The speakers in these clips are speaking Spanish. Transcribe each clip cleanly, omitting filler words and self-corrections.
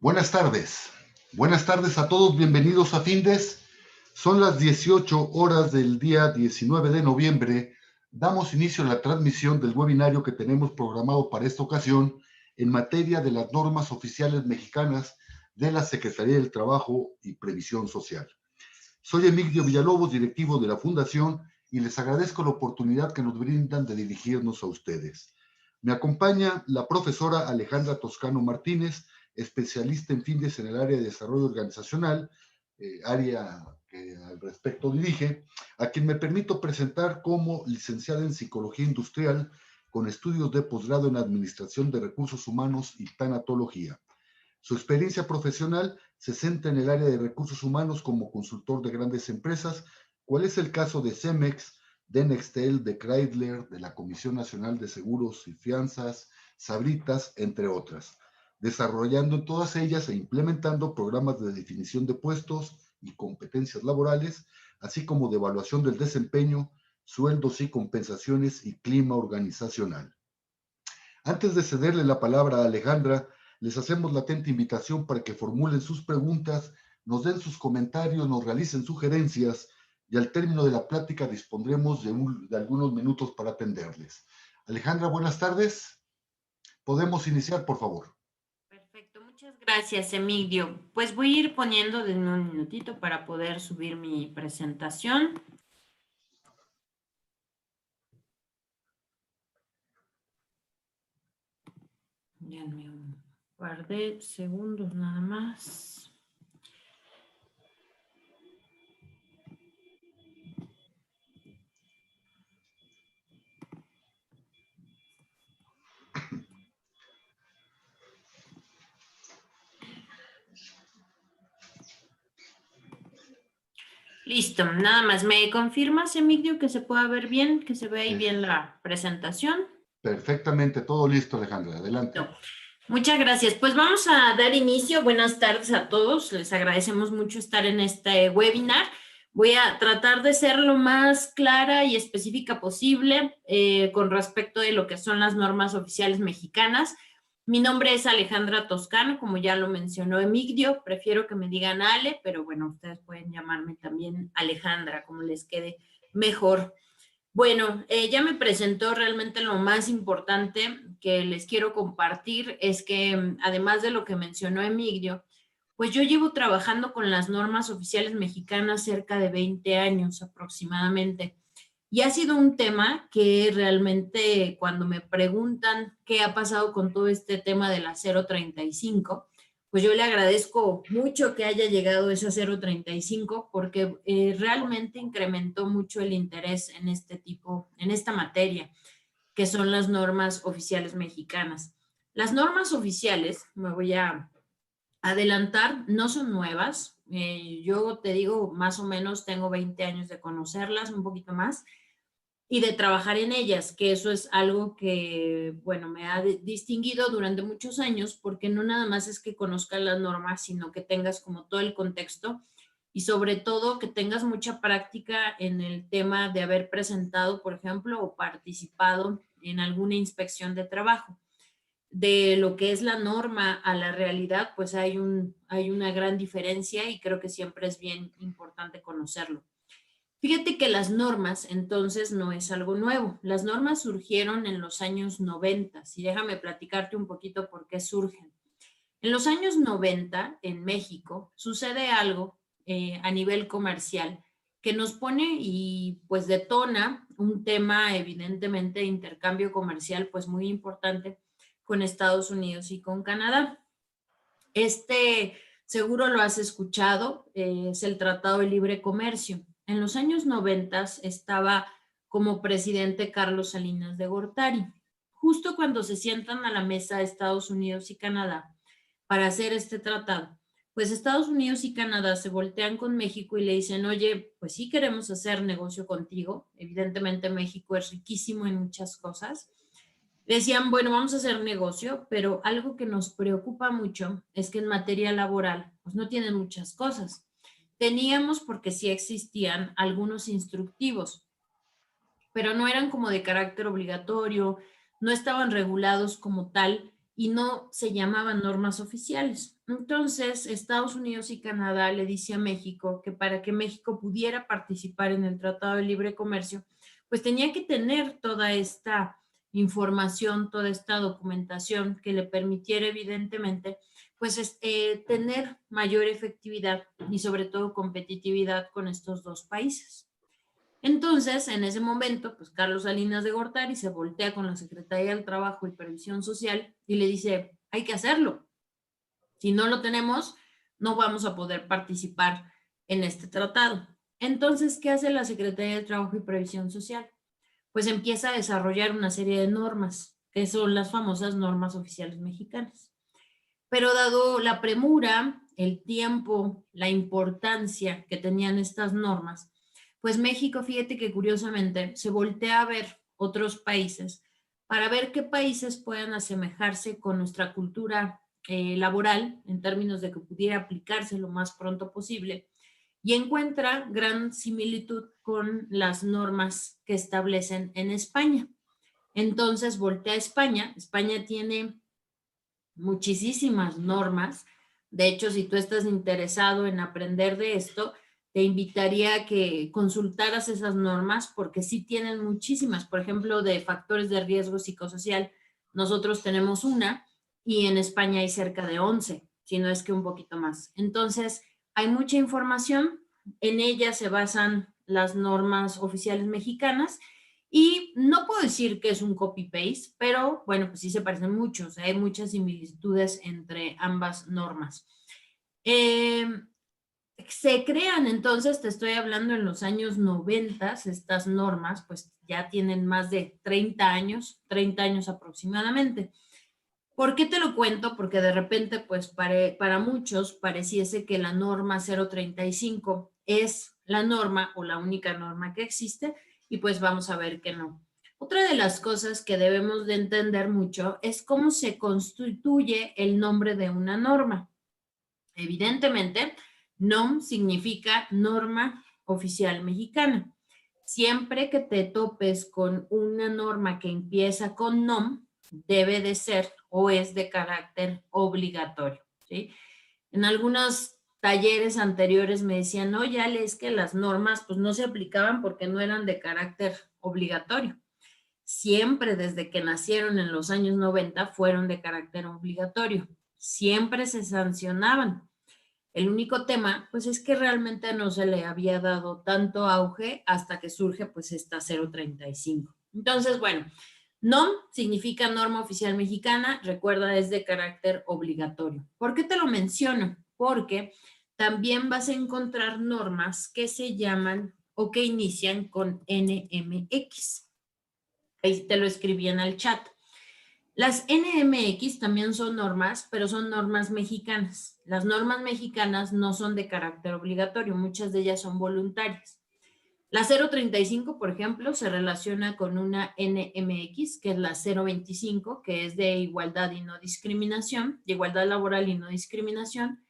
Buenas tardes. Buenas tardes a todos. Bienvenidos a Findes. Son las 18 horas del día 19 de noviembre. Damos inicio a la transmisión del webinario que tenemos programado para esta ocasión en materia de las normas oficiales mexicanas de la Secretaría del Trabajo y Previsión Social. Soy Emigdio Villalobos, directivo de la Fundación, y les agradezco la oportunidad que nos brindan de dirigirnos a ustedes. Me acompaña la profesora Alejandra Toscano Martínez, especialista en Findes en el área de desarrollo organizacional, área que al respecto dirige, a quien me permito presentar como licenciada en Psicología Industrial con estudios de posgrado en Administración de Recursos Humanos y Tanatología. Su experiencia profesional se centra en el área de recursos humanos como consultor de grandes empresas, cual es el caso de Cemex, de Nextel, de Chrysler, de la Comisión Nacional de Seguros y Fianzas, Sabritas, entre otras, desarrollando en todas ellas e implementando programas de definición de puestos y competencias laborales, así como de evaluación del desempeño, sueldos y compensaciones y clima organizacional. Antes de cederle la palabra a Alejandra, les hacemos la atenta invitación para que formulen sus preguntas, nos den sus comentarios, nos realicen sugerencias y al término de la plática dispondremos de algunos minutos para atenderles. Alejandra, buenas tardes. Podemos iniciar, por favor. Perfecto, muchas gracias, Emigdio. Pues voy a ir poniendo en un minutito para poder subir mi presentación. Denme un par de segundos nada más. Listo, nada más. ¿Me confirmas, Emigdio, que se pueda ver bien, que se vea ahí bien la presentación? Perfectamente, todo listo, Alejandra. Adelante. No. Muchas gracias. Pues vamos a dar inicio. Buenas tardes a todos. Les agradecemos mucho estar en este webinar. Voy a tratar de ser lo más clara y específica posible con respecto de lo que son las normas oficiales mexicanas. Mi nombre es Alejandra Toscano, como ya lo mencionó Emigdio. Prefiero que me digan Ale, pero bueno, ustedes pueden llamarme también Alejandra, como les quede mejor. Bueno, ya me presentó. Realmente lo más importante que les quiero compartir es que además de lo que mencionó Emigdio, pues yo llevo trabajando con las normas oficiales mexicanas cerca de 20 años aproximadamente. Y ha sido un tema que realmente cuando me preguntan qué ha pasado con todo este tema de la 035, pues yo le agradezco mucho que haya llegado esa 035 porque realmente incrementó mucho el interés en en esta materia, que son las normas oficiales mexicanas. Las normas oficiales, me voy a adelantar, no son nuevas. Yo te digo, más o menos tengo 20 años de conocerlas, un poquito más y de trabajar en ellas, que eso es algo que, bueno, me ha distinguido durante muchos años, porque no nada más es que conozcas las normas, sino que tengas como todo el contexto y sobre todo que tengas mucha práctica en el tema de haber presentado, por ejemplo, o participado en alguna inspección de trabajo. De lo que es la norma a la realidad, pues hay una gran diferencia y creo que siempre es bien importante conocerlo. Fíjate que las normas, entonces, no es algo nuevo. Las normas surgieron en los años 90 y déjame platicarte un poquito por qué surgen. En los años 90, en México, sucede algo a nivel comercial que nos pone y pues detona un tema evidentemente de intercambio comercial pues muy importante con Estados Unidos y con Canadá. Este seguro lo has escuchado, es el Tratado de Libre Comercio. En los años 90 estaba como presidente Carlos Salinas de Gortari. Justo cuando se sientan a la mesa Estados Unidos y Canadá para hacer este tratado, pues Estados Unidos y Canadá se voltean con México y le dicen, oye, pues sí queremos hacer negocio contigo. Evidentemente México es riquísimo en muchas cosas. Decían, bueno, vamos a hacer negocio, pero algo que nos preocupa mucho es que en materia laboral, pues no tienen muchas cosas. Teníamos, porque sí existían, algunos instructivos, pero no eran como de carácter obligatorio, no estaban regulados como tal y no se llamaban normas oficiales. Entonces, Estados Unidos y Canadá le dice a México que para que México pudiera participar en el Tratado de Libre Comercio, pues tenía que tener toda esta información, toda esta documentación que le permitiera evidentemente pues tener mayor efectividad y sobre todo competitividad con estos dos países. Entonces, en ese momento, pues Carlos Salinas de Gortari se voltea con la Secretaría del Trabajo y Previsión Social y le dice, hay que hacerlo. Si no lo tenemos, no vamos a poder participar en este tratado. Entonces, ¿qué hace la Secretaría del Trabajo y Previsión Social? Pues empieza a desarrollar una serie de normas, que son las famosas normas oficiales mexicanas. Pero dado la premura, el tiempo, la importancia que tenían estas normas, pues México, fíjate que curiosamente se voltea a ver otros países para ver qué países puedan asemejarse con nuestra cultura laboral en términos de que pudiera aplicarse lo más pronto posible y encuentra gran similitud con las normas que establecen en España. Entonces voltea a España. España tiene muchísimas normas. De hecho, si tú estás interesado en aprender de esto, te invitaría a que consultaras esas normas porque sí tienen muchísimas. Por ejemplo, de factores de riesgo psicosocial, nosotros tenemos una y en España hay cerca de 11, si no es que un poquito más. Entonces, hay mucha información, en ella se basan las normas oficiales mexicanas y no puedo decir que es un copy-paste, pero bueno, pues sí se parecen mucho, o sea, hay muchas similitudes entre ambas normas. Se crean entonces, te estoy hablando en los años 90, estas normas, pues ya tienen más de 30 años aproximadamente. ¿Por qué te lo cuento? Porque de repente, pues para muchos pareciese que la norma 035 es la norma o la única norma que existe y pues vamos a ver que no. Otra de las cosas que debemos de entender mucho es cómo se constituye el nombre de una norma. Evidentemente, NOM significa Norma Oficial Mexicana. Siempre que te topes con una norma que empieza con NOM, debe de ser o es de carácter obligatorio, ¿sí? En algunos talleres anteriores me decían, no, ya es que las normas pues no se aplicaban porque no eran de carácter obligatorio. Siempre desde que nacieron en los años 90 fueron de carácter obligatorio. Siempre se sancionaban. El único tema, pues es que realmente no se le había dado tanto auge hasta que surge pues esta 035. Entonces, bueno, NOM significa Norma Oficial Mexicana, recuerda, es de carácter obligatorio. ¿Por qué te lo menciono? Porque también vas a encontrar normas que se llaman o que inician con NMX. Ahí te lo escribí en el chat. Las NMX también son normas, pero son normas mexicanas. Las normas mexicanas no son de carácter obligatorio, muchas de ellas son voluntarias. La 035, por ejemplo, se relaciona con una NMX, que es la 025, que es de igualdad y no discriminación, de igualdad laboral y no discriminación,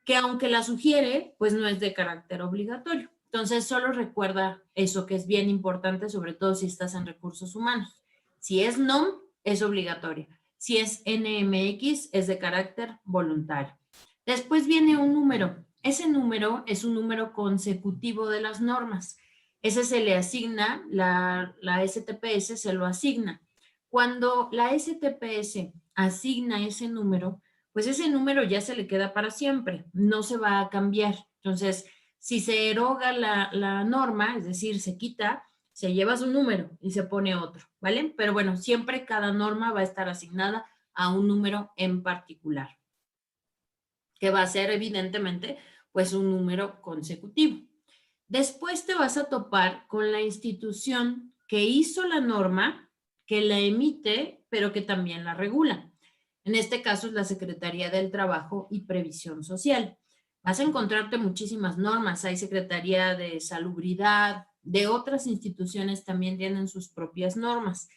que aunque la sugiere, pues no es de carácter obligatorio. Entonces, solo recuerda eso que es bien importante, sobre todo si estás en recursos humanos. Si es NOM, es obligatoria. Si es NMX, es de carácter voluntario. Después viene un número. Ese número es un número consecutivo de las normas. Ese se le asigna, la STPS se lo asigna. Cuando la STPS asigna ese número, pues ese número ya se le queda para siempre, no se va a cambiar. Entonces, si se eroga la norma, es decir, se quita, se lleva su número y se pone otro, ¿vale? Pero bueno, siempre cada norma va a estar asignada a un número en particular, que va a ser evidentemente pues un número consecutivo. Después te vas a topar con la institución que hizo la norma, que la emite, pero que también la regula. En este caso es la Secretaría del Trabajo y Previsión Social. Vas a encontrarte muchísimas normas. Hay Secretaría de Salubridad, de otras instituciones también tienen sus propias normas.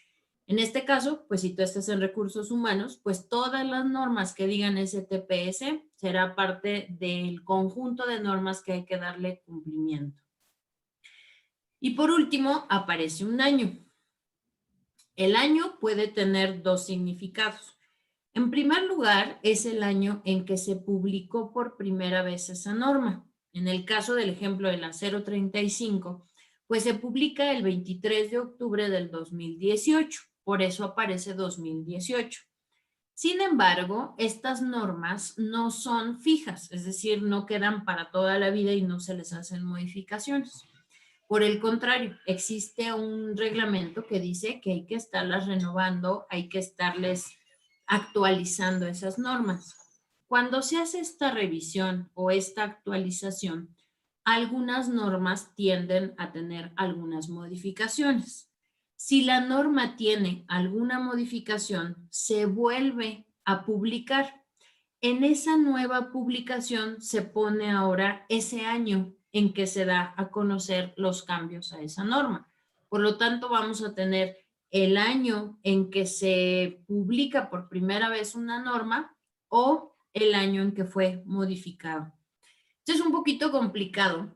En este caso, pues si tú estás en recursos humanos, pues todas las normas que digan STPS será parte del conjunto de normas que hay que darle cumplimiento. Y por último, aparece un año. El año puede tener dos significados. En primer lugar, es el año en que se publicó por primera vez esa norma. En el caso del ejemplo de la 035, pues se publica el 23 de octubre del 2018, por eso aparece 2018. Sin embargo, estas normas no son fijas, es decir, no quedan para toda la vida y no se les hacen modificaciones. Por el contrario, existe un reglamento que dice que hay que estarlas renovando, hay que estarles actualizando esas normas. Cuando se hace esta revisión o esta actualización, algunas normas tienden a tener algunas modificaciones. Si la norma tiene alguna modificación, se vuelve a publicar. En esa nueva publicación se pone ahora ese año en que se da a conocer los cambios a esa norma. Por lo tanto, vamos a tener el año en que se publica por primera vez una norma o el año en que fue modificado. Esto es un poquito complicado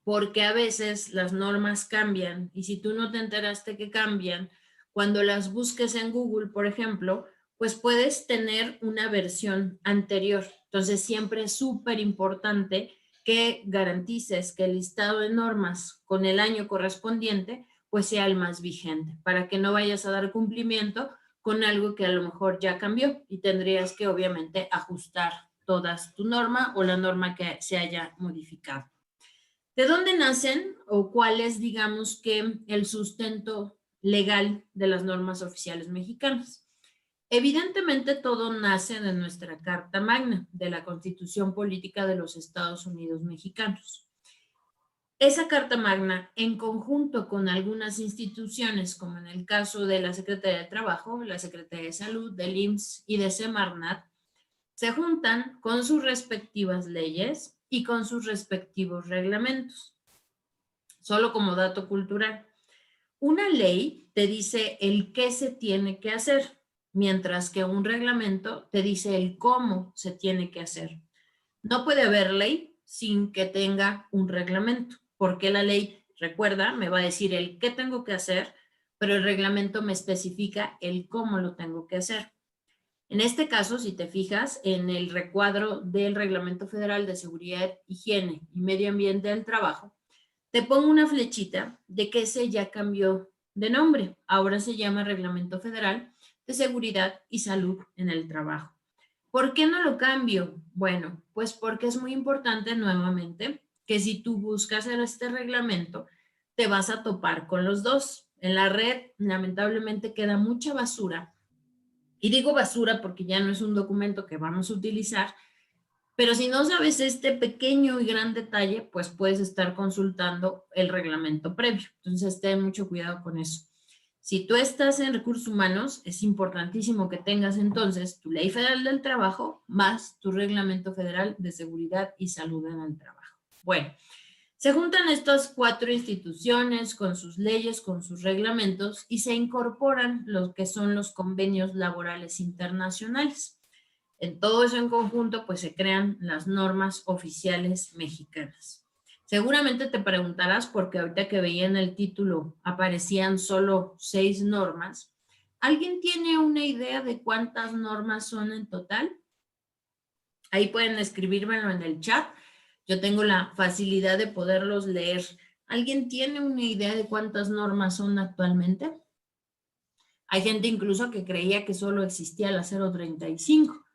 porque a veces las normas cambian y si tú no te enteraste que cambian, cuando las busques en Google, por ejemplo, pues puedes tener una versión anterior. Entonces siempre es súper importante que garantices que el listado de normas con el año correspondiente pues sea el más vigente, para que no vayas a dar cumplimiento con algo que a lo mejor ya cambió y tendrías que obviamente ajustar todas tu norma o la norma que se haya modificado. ¿De dónde nacen o cuál es, digamos, que el sustento legal de las normas oficiales mexicanas? Evidentemente todo nace de nuestra Carta Magna, de la Constitución Política de los Estados Unidos Mexicanos. Esa Carta Magna, en conjunto con algunas instituciones, como en el caso de la Secretaría de Trabajo, la Secretaría de Salud, del IMSS y de Semarnat, se juntan con sus respectivas leyes y con sus respectivos reglamentos. Solo como dato cultural, una ley te dice el qué se tiene que hacer, mientras que un reglamento te dice el cómo se tiene que hacer. No puede haber ley sin que tenga un reglamento, porque la ley, recuerda, me va a decir el qué tengo que hacer, pero el reglamento me especifica el cómo lo tengo que hacer. En este caso, si te fijas en el recuadro del Reglamento Federal de Seguridad, Higiene y Medio Ambiente del Trabajo, te pongo una flechita de que ese ya cambió de nombre. Ahora se llama Reglamento Federal de Seguridad y Salud en el Trabajo. ¿Por qué no lo cambio? Bueno, pues porque es muy importante nuevamente que si tú buscas en este reglamento, te vas a topar con los dos. En la red, lamentablemente, queda mucha basura. Y digo basura porque ya no es un documento que vamos a utilizar, pero si no sabes este pequeño y gran detalle, pues puedes estar consultando el reglamento previo. Entonces, ten mucho cuidado con eso. Si tú estás en recursos humanos, es importantísimo que tengas entonces tu Ley Federal del Trabajo más tu Reglamento Federal de Seguridad y Salud en el Trabajo. Bueno, se juntan estas cuatro instituciones con sus leyes, con sus reglamentos y se incorporan lo que son los convenios laborales internacionales. En todo eso en conjunto, pues se crean las normas oficiales mexicanas. Seguramente te preguntarás, porque ahorita que veía en el título aparecían solo 6 normas. ¿Alguien tiene una idea de cuántas normas son en total? Ahí pueden escribírmelo en el chat. Yo tengo la facilidad de poderlos leer. ¿Alguien tiene una idea de cuántas normas son actualmente? Hay gente incluso que creía que solo existía la 035.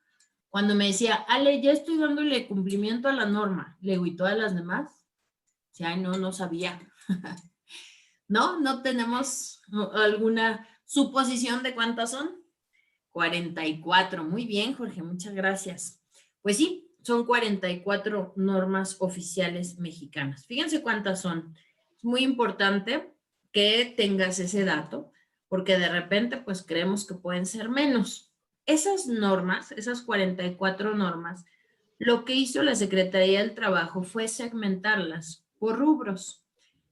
Cuando me decía, Ale, ya estoy dándole cumplimiento a la norma, le digo, ¿y todas las demás? O sea, no sabía. ¿No tenemos alguna suposición de cuántas son? 44. Muy bien, Jorge, muchas gracias. Pues sí, son 44 normas oficiales mexicanas. Fíjense cuántas son. Es muy importante que tengas ese dato, porque de repente pues creemos que pueden ser menos. Esas normas, esas 44 normas, lo que hizo la Secretaría del Trabajo fue segmentarlas por rubros.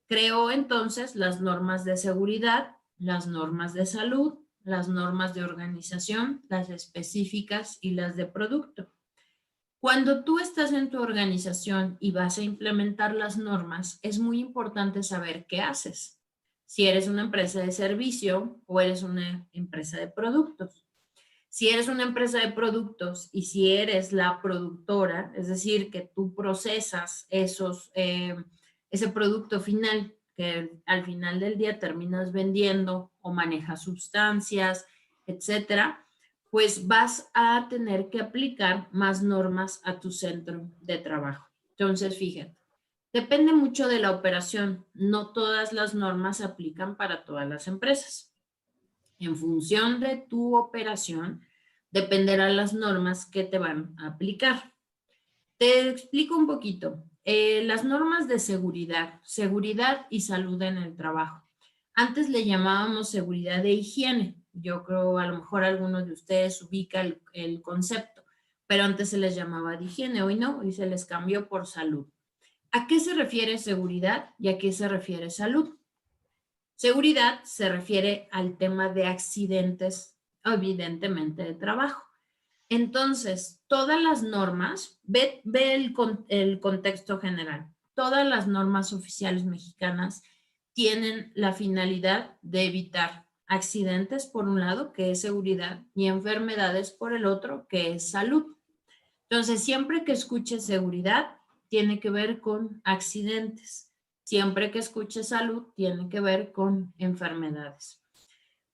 Creó entonces las normas de seguridad, las normas de salud, las normas de organización, las específicas y las de producto. Cuando tú estás en tu organización y vas a implementar las normas, es muy importante saber qué haces. Si eres una empresa de servicio o eres una empresa de productos. Si eres una empresa de productos y si eres la productora, es decir, que tú procesas ese producto final que al final del día terminas vendiendo o manejas sustancias, etcétera, pues vas a tener que aplicar más normas a tu centro de trabajo. Entonces, fíjate, depende mucho de la operación. No todas las normas se aplican para todas las empresas. En función de tu operación, dependerán las normas que te van a aplicar. Te explico un poquito. Las normas de seguridad y salud en el trabajo. Antes le llamábamos seguridad de higiene. Yo creo a lo mejor algunos de ustedes ubican el concepto, pero antes se les llamaba de higiene, hoy no, hoy se les cambió por salud. ¿A qué se refiere seguridad y a qué se refiere salud? Seguridad se refiere al tema de accidentes, evidentemente de trabajo. Entonces, todas las normas, ve el contexto general, todas las normas oficiales mexicanas tienen la finalidad de evitar accidentes por un lado, que es seguridad, y enfermedades por el otro, que es salud. Entonces, siempre que escuches seguridad, tiene que ver con accidentes. Siempre que escuches salud, tiene que ver con enfermedades.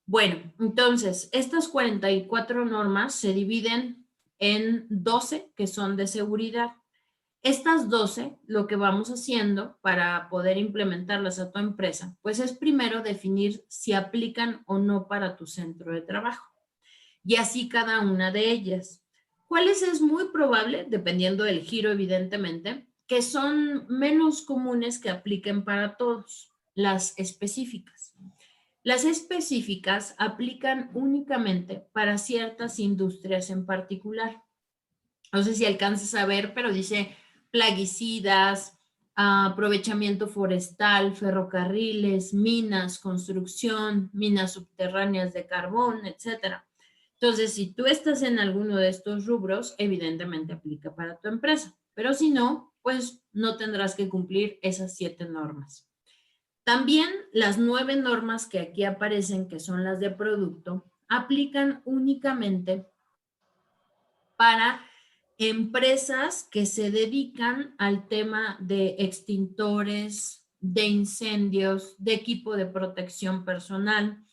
Bueno, entonces, estas 44 normas se dividen en 12 que son de seguridad. Estas 12, lo que vamos haciendo para poder implementarlas a tu empresa, pues es primero definir si aplican o no para tu centro de trabajo. Y así cada una de ellas. ¿Cuáles es muy probable, dependiendo del giro evidentemente, que son menos comunes que apliquen para todos? Las específicas. Las específicas aplican únicamente para ciertas industrias en particular. No sé si alcanzas a ver, pero dice plaguicidas, aprovechamiento forestal, ferrocarriles, minas, construcción, minas subterráneas de carbón, etcétera. Entonces, si tú estás en alguno de estos rubros, evidentemente aplica para tu empresa, pero si no, pues no tendrás que cumplir esas 7 normas. También las 9 normas que aquí aparecen, que son las de producto, aplican únicamente para empresas que se dedican al tema de extintores, de incendios, de equipo de protección personal.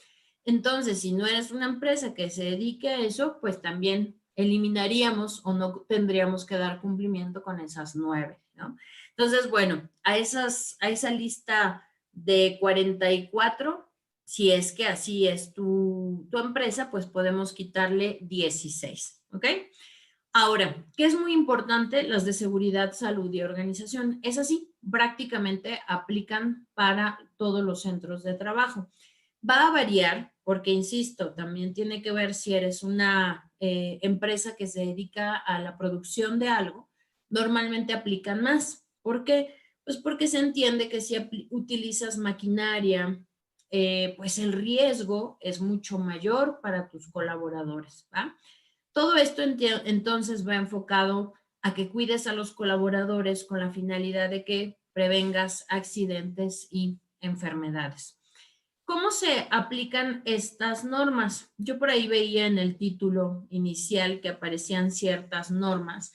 Entonces, si no eres una empresa que se dedique a eso, pues también eliminaríamos o no tendríamos que dar cumplimiento con esas 9, ¿no? Entonces, bueno, a esa lista de 44, si es que así es tu empresa, pues podemos quitarle 16, ¿ok? Ahora, ¿qué es muy importante? Las de seguridad, salud y organización. Es así, prácticamente aplican para todos los centros de trabajo. Va a variar porque, insisto, también tiene que ver si eres una empresa que se dedica a la producción de algo, normalmente aplican más. ¿Por qué? Pues porque se entiende que si utilizas maquinaria, pues el riesgo es mucho mayor para tus colaboradores, ¿va? Todo esto entonces va enfocado a que cuides a los colaboradores con la finalidad de que prevengas accidentes y enfermedades. ¿Cómo se aplican estas normas? Yo por ahí veía en el título inicial que aparecían ciertas normas.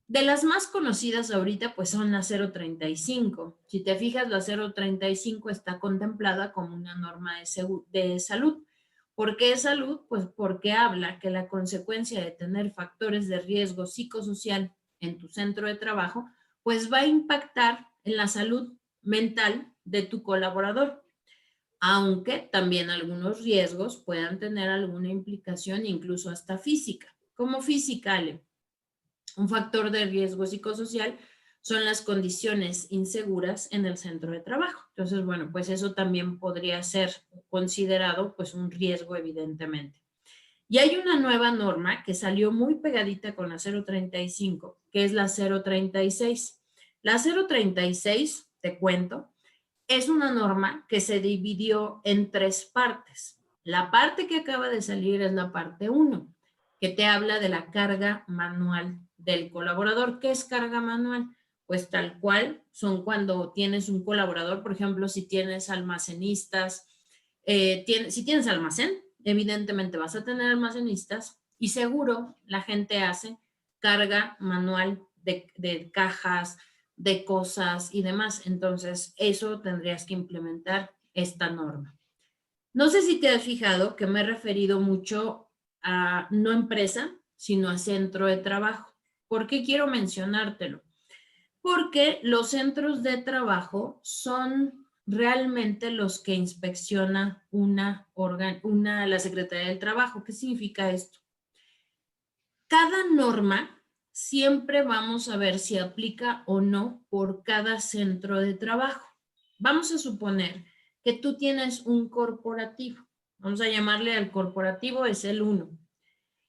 De las más conocidas ahorita, pues son la 035. Si te fijas, la 035 está contemplada como una norma de salud. ¿Por qué salud? Pues porque habla que la consecuencia de tener factores de riesgo psicosocial en tu centro de trabajo, pues va a impactar en la salud mental de tu colaborador, aunque también algunos riesgos puedan tener alguna implicación incluso hasta física. Como física, Ale, un factor de riesgo psicosocial son las condiciones inseguras en el centro de trabajo. Entonces, bueno, pues eso también podría ser considerado pues un riesgo evidentemente. Y hay una nueva norma que salió muy pegadita con la 035, que es la 036. La 036, te cuento, es una norma que se dividió en 3 partes. La parte que acaba de salir es la parte 1, que te habla de la carga manual del colaborador. ¿Qué es carga manual? Pues tal cual son cuando tienes un colaborador, por ejemplo, si tienes almacenistas, si tienes almacén, evidentemente vas a tener almacenistas Y seguro la gente hace carga manual de cajas, de cosas y demás. Entonces, eso tendrías que implementar esta norma. No sé si te has fijado que me he referido mucho a no empresa, sino a centro de trabajo. ¿Por qué quiero mencionártelo? Porque los centros de trabajo son realmente los que inspecciona la Secretaría del Trabajo. ¿Qué significa esto? Cada norma siempre vamos a ver si aplica o no por cada centro de trabajo. Vamos a suponer que tú tienes un corporativo. Vamos a llamarle al corporativo, es el 1.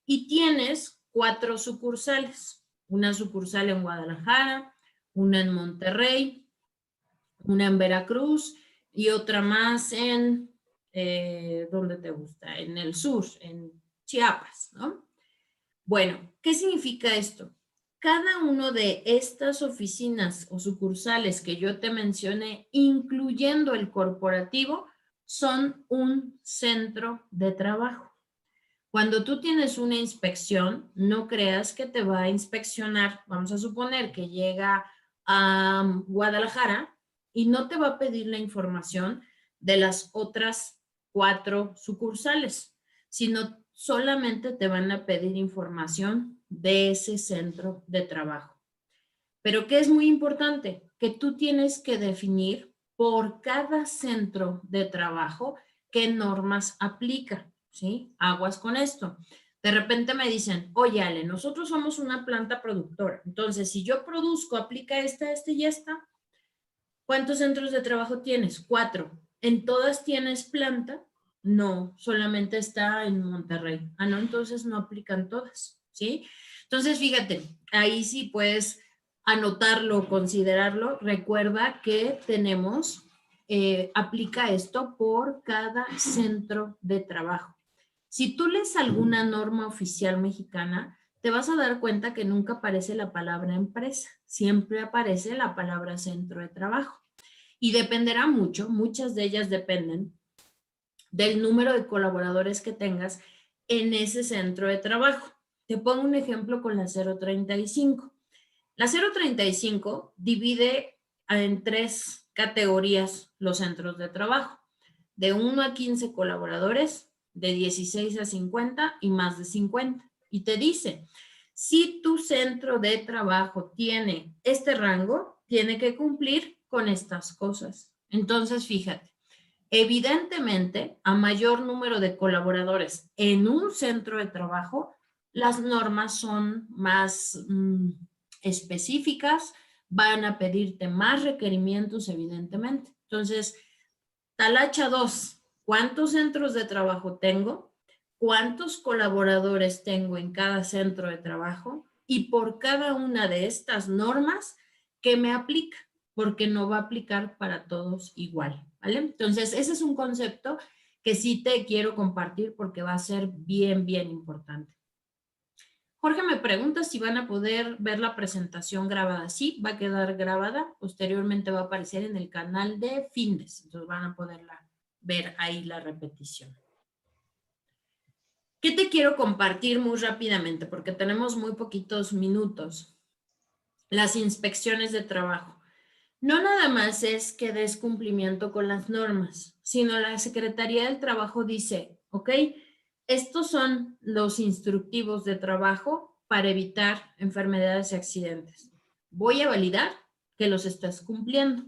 Y tienes 4 sucursales. Una sucursal en Guadalajara, una en Monterrey, una en Veracruz y otra más en, ¿dónde te gusta? En el sur, en Chiapas, ¿no? Bueno, ¿qué significa esto? Cada uno de estas oficinas o sucursales que yo te mencioné, incluyendo el corporativo, son un centro de trabajo. Cuando tú tienes una inspección, no creas que te va a inspeccionar. Vamos a suponer que llega a Guadalajara y no te va a pedir la información de las otras 4 sucursales, sino solamente te van a pedir información de ese centro de trabajo. Pero ¿qué es muy importante? Que tú tienes que definir por cada centro de trabajo qué normas aplica, ¿sí? Aguas con esto. De repente me dicen, oye, Ale, nosotros somos una planta productora. Entonces, si yo produzco, aplica esta, y esta. ¿Cuántos centros de trabajo tienes? 4. ¿En todas tienes planta? No, solamente está en Monterrey. Ah, no, entonces no aplican todas, ¿sí? Entonces, fíjate, ahí sí puedes anotarlo, considerarlo. Recuerda que tenemos, aplica esto por cada centro de trabajo. Si tú lees alguna norma oficial mexicana, te vas a dar cuenta que nunca aparece la palabra empresa, siempre aparece la palabra centro de trabajo. Y dependerá mucho, muchas de ellas dependen del número de colaboradores que tengas en ese centro de trabajo. Te pongo un ejemplo con la 035. La 035 divide en 3 categorías los centros de trabajo, de 1 a 15 colaboradores, de 16 a 50 y más de 50. Y te dice, si tu centro de trabajo tiene este rango, tiene que cumplir con estas cosas. Entonces, fíjate, evidentemente, a mayor número de colaboradores en un centro de trabajo, las normas son más específicas, van a pedirte más requerimientos, evidentemente. Entonces, talacha 2, ¿cuántos centros de trabajo tengo? ¿Cuántos colaboradores tengo en cada centro de trabajo? Y por cada una de estas normas, ¿qué me aplica? Porque no va a aplicar para todos igual, ¿vale? Entonces, ese es un concepto que sí te quiero compartir porque va a ser bien, bien importante. Jorge me pregunta si van a poder ver la presentación grabada. Sí, va a quedar grabada. Posteriormente va a aparecer en el canal de Findes. Entonces van a poderla ver ahí la repetición. ¿Qué te quiero compartir muy rápidamente? Porque tenemos muy poquitos minutos. Las inspecciones de trabajo. No nada más es que des cumplimiento con las normas, sino la Secretaría del Trabajo dice, ok, estos son los instructivos de trabajo para evitar enfermedades y accidentes. Voy a validar que los estés cumpliendo.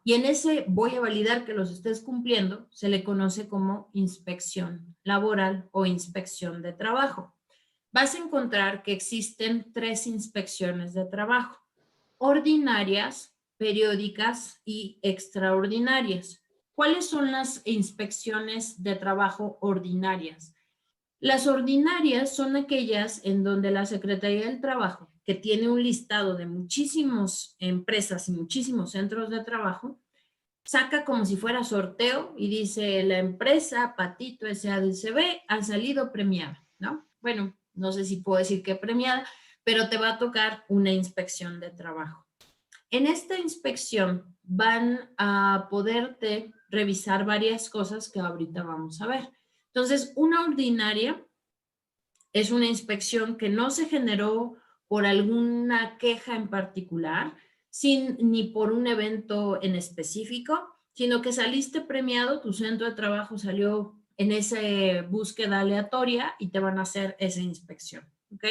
Y en ese voy a validar que los estés cumpliendo se le conoce como inspección laboral o inspección de trabajo. Vas a encontrar que existen 3 inspecciones de trabajo: ordinarias, periódicas y extraordinarias. ¿Cuáles son las inspecciones de trabajo ordinarias? Las ordinarias son aquellas en donde la Secretaría del Trabajo, que tiene un listado de muchísimas empresas y muchísimos centros de trabajo, saca como si fuera sorteo y dice, la empresa Patito SADCB ha salido premiada, ¿no? Bueno, no sé si puedo decir que premiada, pero te va a tocar una inspección de trabajo. En esta inspección van a poderte revisar varias cosas que ahorita vamos a ver. Entonces, una ordinaria Es una inspección que no se generó por alguna queja en particular, ni por un evento en específico, sino que saliste premiado, tu centro de trabajo salió en esa búsqueda aleatoria y te van a hacer esa inspección, ¿ok?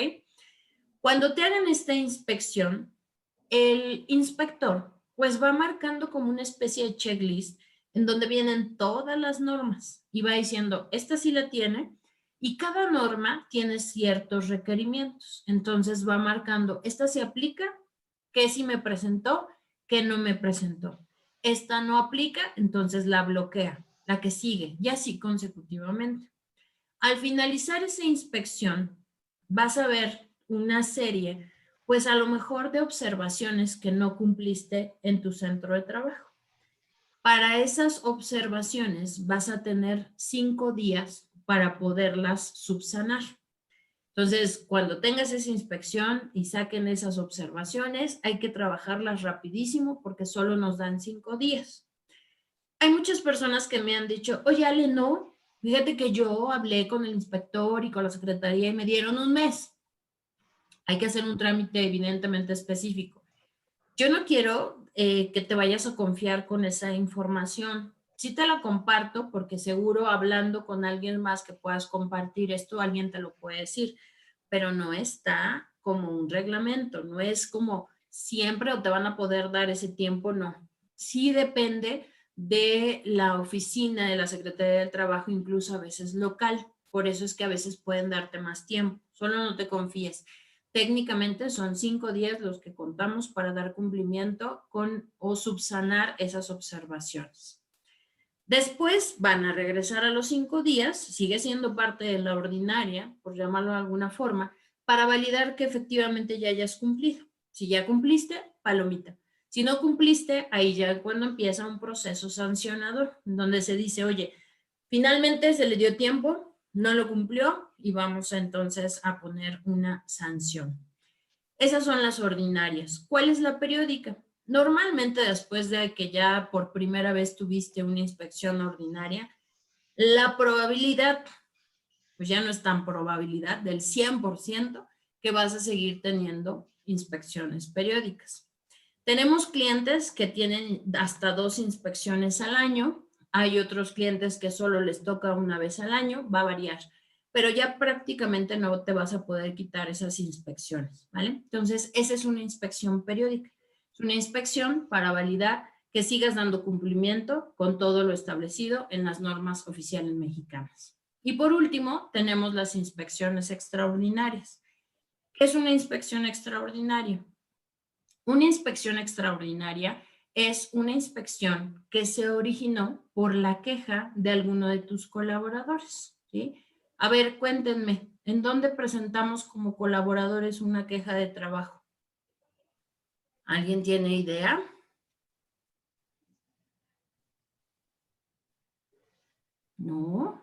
Cuando te hagan esta inspección, el inspector pues va marcando como una especie de checklist en donde vienen todas las normas y va diciendo, esta sí la tiene, y cada norma tiene ciertos requerimientos. Entonces va marcando, esta se aplica, qué sí me presentó, qué no me presentó. Esta no aplica, entonces la bloquea, la que sigue, y así consecutivamente. Al finalizar esa inspección, vas a ver una serie, pues a lo mejor de observaciones que no cumpliste en tu centro de trabajo. Para esas observaciones vas a tener 5 días para poderlas subsanar. Entonces, cuando tengas esa inspección y saquen esas observaciones, hay que trabajarlas rapidísimo porque solo nos dan 5 días. Hay muchas personas que me han dicho, oye, Ale, no, fíjate que yo hablé con el inspector y con la secretaría y me dieron un mes. Hay que hacer un trámite evidentemente específico. Yo no quiero que te vayas a confiar con esa información. Sí te la comparto porque seguro hablando con alguien más que puedas compartir esto, alguien te lo puede decir, pero no está como un reglamento, no es como siempre o te van a poder dar ese tiempo, no. Sí depende de la oficina de la Secretaría del Trabajo, incluso a veces local. Por eso es que a veces pueden darte más tiempo. Solo no te confíes. Técnicamente son 5 días los que contamos para dar cumplimiento con o subsanar esas observaciones. Después van a regresar a los 5 días, sigue siendo parte de la ordinaria, por llamarlo de alguna forma, para validar que efectivamente ya hayas cumplido. Si ya cumpliste, palomita. Si no cumpliste, ahí ya cuando empieza un proceso sancionador, donde se dice, oye, finalmente se le dio tiempo, no lo cumplió y vamos entonces a poner una sanción. Esas son las ordinarias. ¿Cuál es la periódica? Normalmente después de que ya por primera vez tuviste una inspección ordinaria, la probabilidad, pues ya no es tan probabilidad, del 100% que vas a seguir teniendo inspecciones periódicas. Tenemos clientes que tienen hasta 2 inspecciones al año. Hay otros clientes que solo les toca una vez al año, va a variar, pero ya prácticamente no te vas a poder quitar esas inspecciones, ¿vale? Entonces, esa es una inspección periódica. Es una inspección para validar que sigas dando cumplimiento con todo lo establecido en las normas oficiales mexicanas. Y por último, tenemos las inspecciones extraordinarias. ¿Qué es una inspección extraordinaria? Una inspección extraordinaria es una inspección que se originó por la queja de alguno de tus colaboradores, ¿sí? A ver, cuéntenme, ¿en dónde presentamos como colaboradores una queja de trabajo? ¿Alguien tiene idea? ¿No?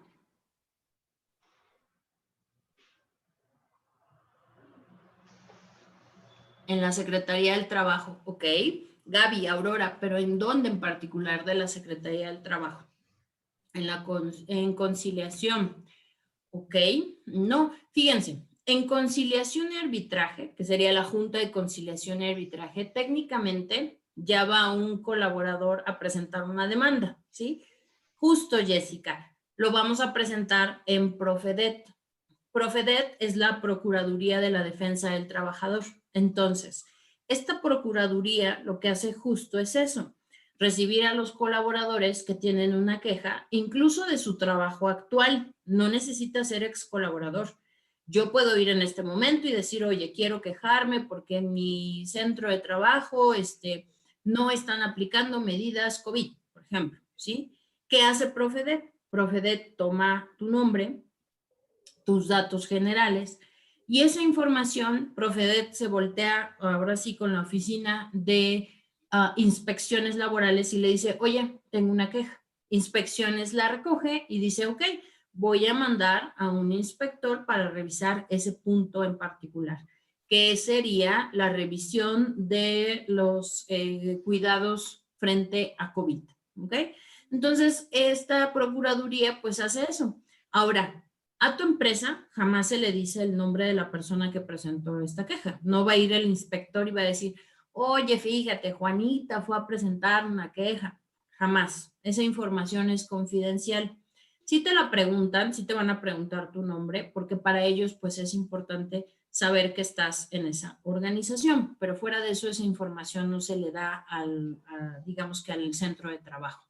En la Secretaría del Trabajo, ok. Gaby, Aurora, pero ¿en dónde en particular de la Secretaría del Trabajo? En conciliación. Ok, no, fíjense, en conciliación y arbitraje, que sería la Junta de Conciliación y Arbitraje, técnicamente ya va un colaborador a presentar una demanda, ¿sí? Justo, Jessica, lo vamos a presentar en Profedet. Profedet es la Procuraduría de la Defensa del Trabajador. Entonces, esta Procuraduría lo que hace justo es eso, recibir a los colaboradores que tienen una queja, incluso de su trabajo actual. No necesita ser ex colaborador. Yo puedo ir en este momento y decir, oye, quiero quejarme porque en mi centro de trabajo no están aplicando medidas COVID, por ejemplo, ¿sí? ¿Qué hace Profedet? Profedet toma tu nombre, tus datos generales, y esa información, Profedet se voltea ahora sí con la oficina de inspecciones laborales y le dice, oye, tengo una queja. Inspecciones la recoge y dice, ok, voy a mandar a un inspector para revisar ese punto en particular, que sería la revisión de los cuidados frente a COVID, ¿ok? Entonces, esta procuraduría pues hace eso. Ahora, A tu empresa jamás se le dice el nombre de la persona que presentó esta queja. No va a ir el inspector y va a decir, oye, fíjate, Juanita fue a presentar una queja. Jamás. Esa información es confidencial. Si te la preguntan, si te van a preguntar tu nombre, porque para ellos pues es importante saber que estás en esa organización, pero fuera de eso esa información no se le da digamos que al centro de trabajo.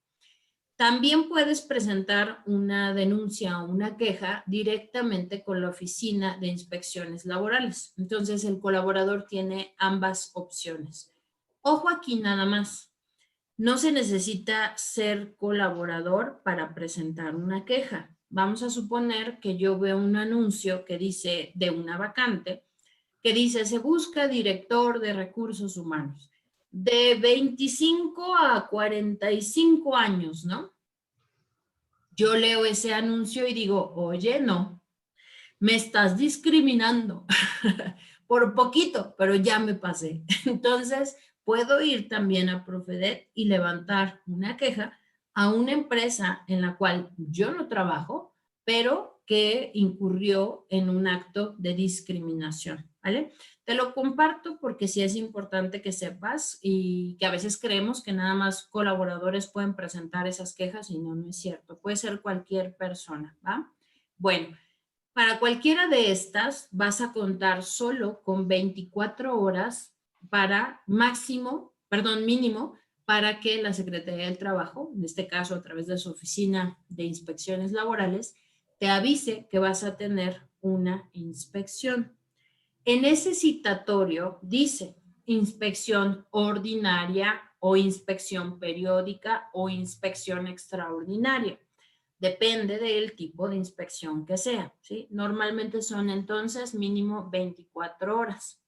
También puedes presentar una denuncia o una queja directamente con la Oficina de Inspecciones Laborales. Entonces, el colaborador tiene ambas opciones. Ojo aquí nada más. No se necesita ser colaborador para presentar una queja. Vamos a suponer que yo veo un anuncio que dice de una vacante, que dice se busca director de recursos humanos de 25 a 45 años, ¿no? Yo leo ese anuncio y digo, oye, no, me estás discriminando por poquito, pero ya me pasé. Entonces, puedo ir también a Profedet y levantar una queja a una empresa en la cual yo no trabajo, pero que incurrió en un acto de discriminación, ¿vale? Te lo comparto porque sí es importante que sepas y que a veces creemos que nada más colaboradores pueden presentar esas quejas y no, no es cierto. Puede ser cualquier persona, ¿va? Bueno, para cualquiera de estas vas a contar solo con 24 horas para mínimo, para que la Secretaría del Trabajo, en este caso a través de su oficina de inspecciones laborales, te avise que vas a tener una inspección. En ese citatorio dice inspección ordinaria o inspección periódica o inspección extraordinaria. Depende del tipo de inspección que sea, ¿sí? Normalmente son entonces mínimo 24 horas.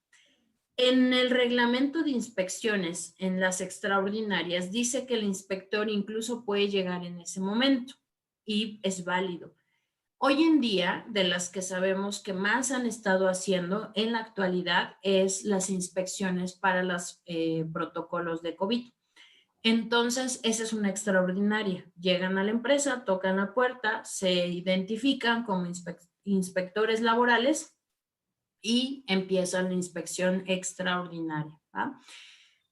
En el reglamento de inspecciones, en las extraordinarias, dice que el inspector incluso puede llegar en ese momento y es válido. Hoy en día, de las que sabemos que más han estado haciendo en la actualidad es las inspecciones para los protocolos de COVID. Entonces, esa es una extraordinaria. Llegan a la empresa, tocan la puerta, se identifican como inspectores laborales y empiezan la inspección extraordinaria, ¿va?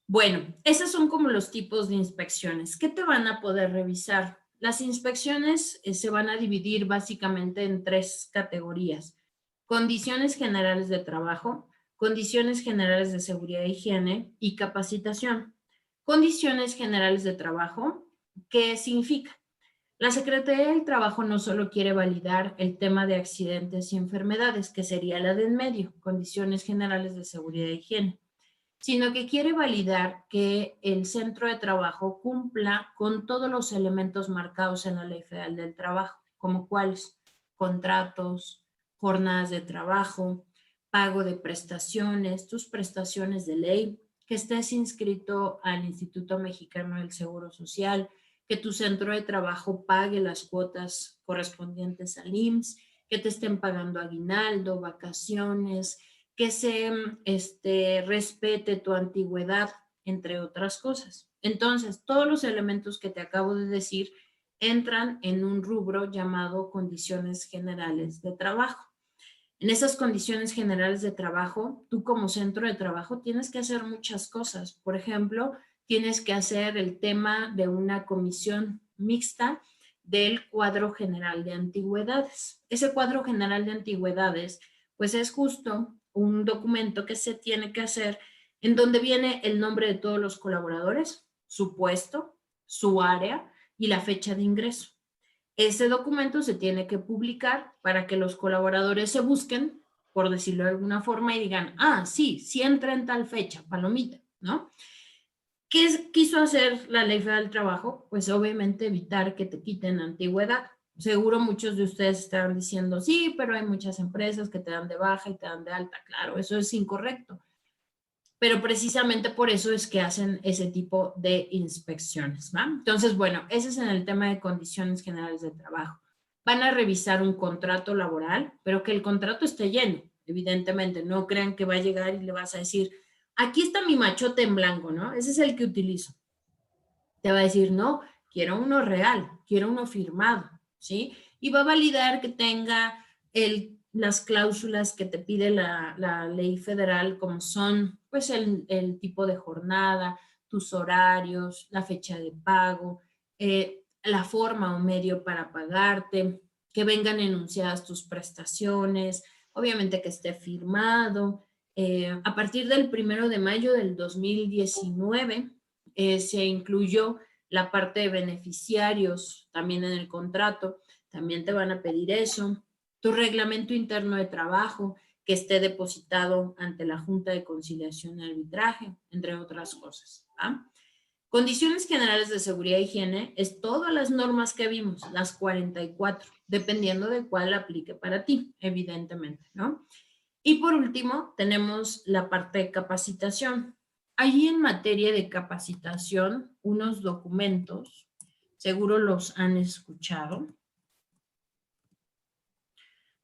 Bueno, esos son como los tipos de inspecciones. ¿Qué te van a poder revisar? Las inspecciones se van a dividir básicamente en 3 categorías. Condiciones generales de trabajo, condiciones generales de seguridad e higiene y capacitación. Condiciones generales de trabajo, ¿qué significa? La Secretaría del Trabajo no solo quiere validar el tema de accidentes y enfermedades, que sería la de en medio, condiciones generales de seguridad e higiene, sino que quiere validar que el centro de trabajo cumpla con todos los elementos marcados en la Ley Federal del Trabajo, como cuáles: contratos, jornadas de trabajo, pago de prestaciones, tus prestaciones de ley, que estés inscrito al Instituto Mexicano del Seguro Social, que tu centro de trabajo pague las cuotas correspondientes al IMSS, que te estén pagando aguinaldo, vacaciones, que se respete tu antigüedad, entre otras cosas. Entonces, todos los elementos que te acabo de decir entran en un rubro llamado condiciones generales de trabajo. En esas condiciones generales de trabajo, tú como centro de trabajo tienes que hacer muchas cosas. Por ejemplo, tienes que hacer el tema de una comisión mixta del cuadro general de antigüedades. Ese cuadro general de antigüedades, pues es justo un documento que se tiene que hacer en donde viene el nombre de todos los colaboradores, su puesto, su área y la fecha de ingreso. Ese documento se tiene que publicar para que los colaboradores se busquen, por decirlo de alguna forma, y digan, ah, sí, sí entra en tal fecha, palomita, ¿no? ¿Qué quiso hacer la Ley Federal del Trabajo? Pues obviamente evitar que te quiten antigüedad. Seguro muchos de ustedes estarán diciendo, sí, pero hay muchas empresas que te dan de baja y te dan de alta. Claro, eso es incorrecto. Pero precisamente por eso es que hacen ese tipo de inspecciones, ¿va? Entonces, bueno, ese es en el tema de condiciones generales de trabajo. Van a revisar un contrato laboral, pero que el contrato esté lleno, evidentemente. No crean que va a llegar y le vas a decir, aquí está mi machote en blanco, ¿no? Ese es el que utilizo. Te va a decir, no, quiero uno real, quiero uno firmado, ¿sí? Y va a validar que tenga las cláusulas que te pide la ley federal, como son pues el tipo de jornada, tus horarios, la fecha de pago, la forma o medio para pagarte, que vengan enunciadas tus prestaciones, obviamente que esté firmado. A partir del 1 de mayo del 2019 se incluyó la parte de beneficiarios también en el contrato, también te van a pedir eso. Tu reglamento interno de trabajo, que esté depositado ante la Junta de Conciliación y Arbitraje, entre otras cosas. ¿Ah? Condiciones generales de seguridad e higiene es todas las normas que vimos, las 44, dependiendo de cuál aplique para ti, evidentemente, ¿no? Y por último, tenemos la parte de capacitación. Hay en materia de capacitación unos documentos, seguro los han escuchado.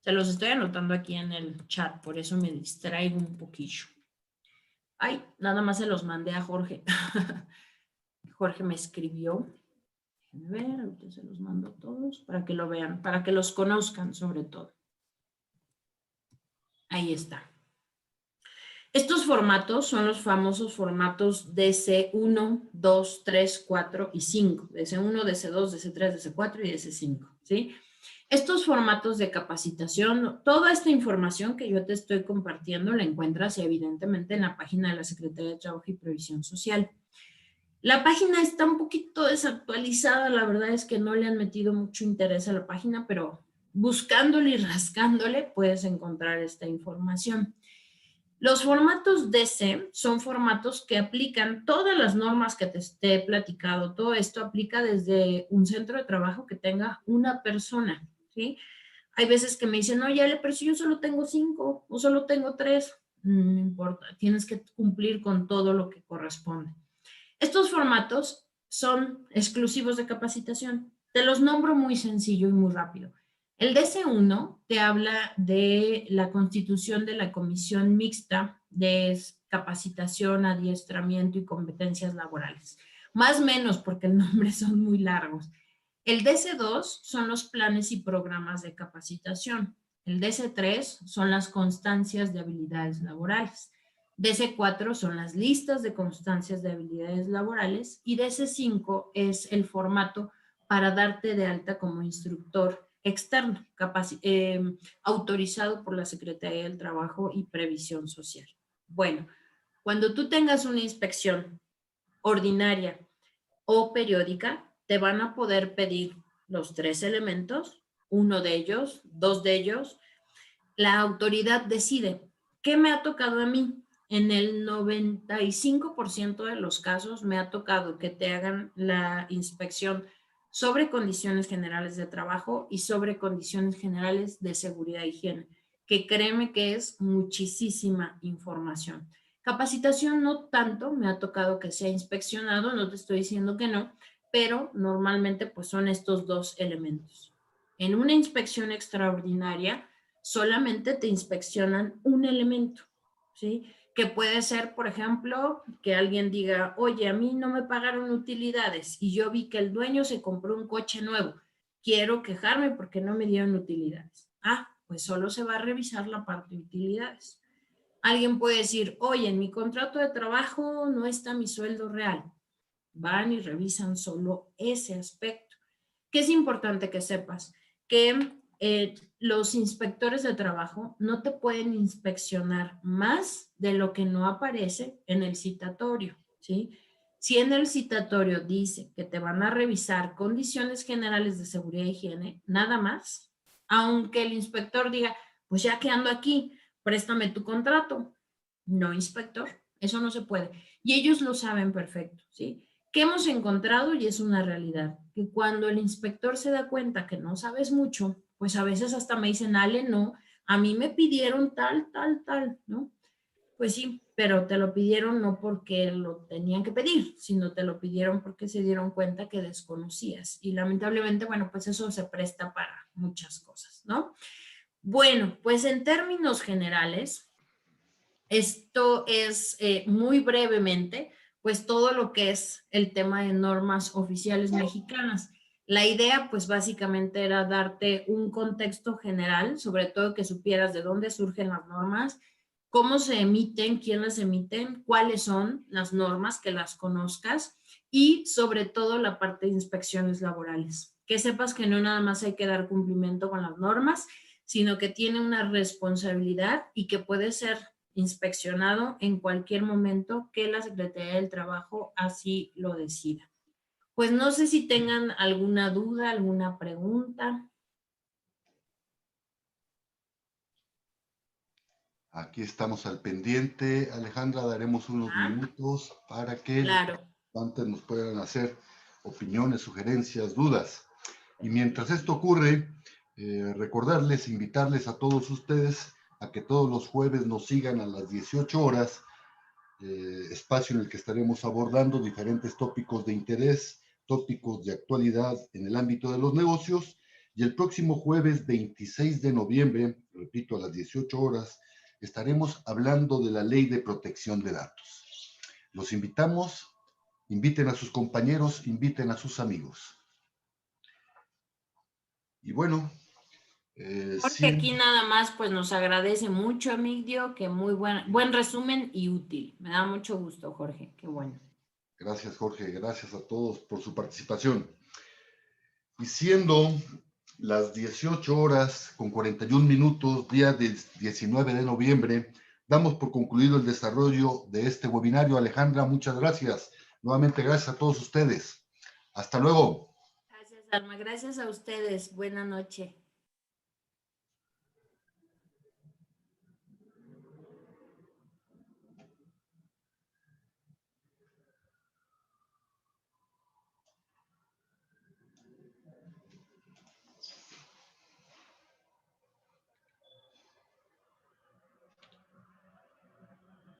Se los estoy anotando aquí en el chat, por eso me distraigo un poquillo. Ay, nada más se los mandé a Jorge. Jorge me escribió. Déjenme ver, ahorita se los mando a todos para que lo vean, para que los conozcan sobre todo. Ahí está. Estos formatos son los famosos formatos DC1, 2, 3, 4 y 5. DC1, DC2, DC3, DC4 y DC5, ¿sí? Estos formatos de capacitación, toda esta información que yo te estoy compartiendo la encuentras evidentemente en la página de la Secretaría de Trabajo y Previsión Social. La página está un poquito desactualizada, la verdad es que no le han metido mucho interés a la página, pero buscándole y rascándole puedes encontrar esta información. Los formatos DC son formatos que aplican todas las normas que te he platicado. Todo esto aplica desde un centro de trabajo que tenga una persona, ¿sí? Hay veces que me dicen, oye, pero si yo solo tengo 5 o solo tengo 3, no importa, tienes que cumplir con todo lo que corresponde. Estos formatos son exclusivos de capacitación. Te los nombro muy sencillo y muy rápido. El DC1 te habla de la constitución de la Comisión Mixta de Capacitación, Adiestramiento y Competencias Laborales. Más o menos porque el nombre son muy largos. El DC2 son los planes y programas de capacitación. El DC3 son las constancias de habilidades laborales. DC4 son las listas de constancias de habilidades laborales y DC5 es el formato para darte de alta como instructor externo, autorizado por la Secretaría del Trabajo y Previsión Social. Bueno, cuando tú tengas una inspección ordinaria o periódica, te van a poder pedir los 3 elementos, uno de ellos, 2 de ellos. La autoridad decide. ¿Qué me ha tocado a mí? En el 95% de los casos me ha tocado que te hagan la inspección sobre condiciones generales de trabajo y sobre condiciones generales de seguridad e higiene, que créeme que es muchísima información. Capacitación no tanto, me ha tocado que sea inspeccionado, no te estoy diciendo que no, pero normalmente pues son estos 2 elementos. En una inspección extraordinaria solamente te inspeccionan un elemento, ¿sí? Que puede ser, por ejemplo, que alguien diga, oye, a mí no me pagaron utilidades y yo vi que el dueño se compró un coche nuevo. Quiero quejarme porque no me dieron utilidades. Ah, pues solo se va a revisar la parte de utilidades. Alguien puede decir, oye, en mi contrato de trabajo no está mi sueldo real. Van y revisan solo ese aspecto. Que es importante que sepas que los inspectores de trabajo no te pueden inspeccionar más de lo que no aparece en el citatorio, ¿sí? Si en el citatorio dice que te van a revisar condiciones generales de seguridad e higiene, nada más, aunque el inspector diga, pues ya que ando aquí, préstame tu contrato. No, inspector, eso no se puede. Y ellos lo saben perfecto, ¿sí? ¿Qué hemos encontrado? Y es una realidad, que cuando el inspector se da cuenta que no sabes mucho, pues a veces hasta me dicen, Ale, no, a mí me pidieron tal, tal, tal, ¿no? Pues sí, pero te lo pidieron no porque lo tenían que pedir, sino te lo pidieron porque se dieron cuenta que desconocías. Y lamentablemente, bueno, pues eso se presta para muchas cosas, ¿no? Bueno, pues en términos generales, esto es muy brevemente, pues todo lo que es el tema de normas oficiales mexicanas. La idea, pues básicamente era darte un contexto general, sobre todo que supieras de dónde surgen las normas, cómo se emiten, quién las emiten, cuáles son las normas, que las conozcas y sobre todo la parte de inspecciones laborales. Que sepas que no nada más hay que dar cumplimiento con las normas, sino que tiene una responsabilidad y que puede ser inspeccionado en cualquier momento que la Secretaría del Trabajo así lo decida. Pues no sé si tengan alguna duda, alguna pregunta. Aquí estamos al pendiente. Alejandra, daremos unos minutos para que Claro. antes nos puedan hacer opiniones, sugerencias, dudas. Y mientras esto ocurre, recordarles, invitarles a todos ustedes a que todos los jueves nos sigan a las 18 horas, espacio en el que estaremos abordando diferentes tópicos de interés, tópicos de actualidad en el ámbito de los negocios. Y el próximo jueves 26 de noviembre, repito, a las 18 horas, estaremos hablando de la Ley de Protección de Datos. Los invitamos, inviten a sus compañeros, inviten a sus amigos. Y bueno, Jorge aquí nada más pues nos agradece mucho, Emigdio, que muy buen resumen y útil. Me da mucho gusto, Jorge, qué bueno. Gracias, Jorge, gracias a todos por su participación. Y siendo las 18 horas con 41 minutos, día del 19 de noviembre, damos por concluido el desarrollo de este webinario. Alejandra, muchas gracias. Nuevamente, gracias a todos ustedes. Hasta luego. Gracias, Alma. Gracias a ustedes. Buena noche.